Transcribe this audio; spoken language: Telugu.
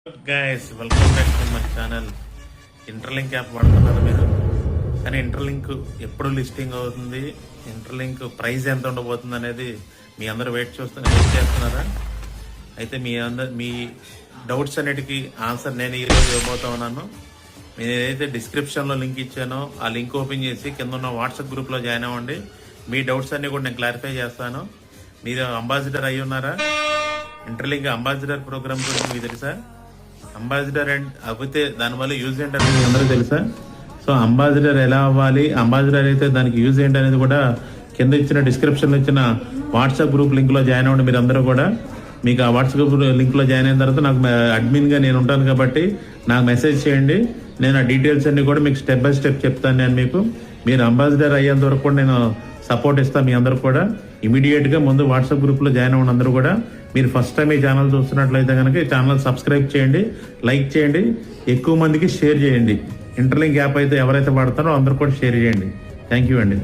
Guys welcome back to my channel. Interlink app వాడుతున్నారు మీరు, కానీ ఇంటర్లింక్ ఎప్పుడు లిస్టింగ్ అవుతుంది, ఇంటర్లింక్ ప్రైస్ ఎంత ఉండబోతుంది అనేది మీ అందరూ వెయిట్ చేస్తున్నారా? అయితే మీ డౌట్స్ అన్నిటికీ ఆన్సర్ నేను ఈరోజు ఇవ్వబోతా ఉన్నాను. నేను ఏదైతే డిస్క్రిప్షన్లో లింక్ ఇచ్చానో ఆ లింక్ ఓపెన్ చేసి కింద ఉన్న వాట్సాప్ గ్రూప్లో జాయిన్ అవ్వండి. మీ డౌట్స్ అన్ని కూడా నేను క్లారిఫై చేస్తాను. మీరు అంబాసిడర్ అయి ఉన్నారా? ఇంటర్లింక్ అంబాసిడర్ ప్రోగ్రామ్ గురించి మీకు తెలుసా? అంబాసిడర్ అండ్ అవితే దానివల్ల యూజ్ ఏంటి అనేది అందరూ తెలుసా? సో అంబాసిడర్ ఎలా అవ్వాలి, అంబాసిడర్ అయితే దానికి యూజ్ ఏంటి అనేది కూడా కింద ఇచ్చిన డిస్క్రిప్షన్లో ఇచ్చిన వాట్సాప్ గ్రూప్ లింక్లో జాయిన్ అవ్వండి. మీరు అందరూ కూడా మీకు ఆ వాట్సాప్ లింక్లో జాయిన్ అయిన తర్వాత నాకు అడ్మిన్గా నేను ఉంటాను కాబట్టి నాకు మెసేజ్ చేయండి. నేను ఆ డీటెయిల్స్ అన్ని కూడా మీకు స్టెప్ బై స్టెప్ చెప్తాను. నేను మీరు అంబాసిడర్ అయ్యేంత వరకు కూడా నేను సపోర్ట్ ఇస్తాను. మీ అందరూ కూడా ఇమీడియట్గా ముందు వాట్సాప్ గ్రూప్లో జాయిన్ అవ్వండి. అందరూ కూడా మీరు ఫస్ట్ టైం ఈ ఛానల్ చూస్తున్నట్లయితే కనుక ఈ ఛానల్ సబ్స్క్రైబ్ చేయండి, లైక్ చేయండి, ఎక్కువ మందికి షేర్ చేయండి. ఇంటర్లింక్ యాప్ అయితే ఎవరైతే వాడతారో అందరూ కూడా షేర్ చేయండి. థ్యాంక్ యూ అండి.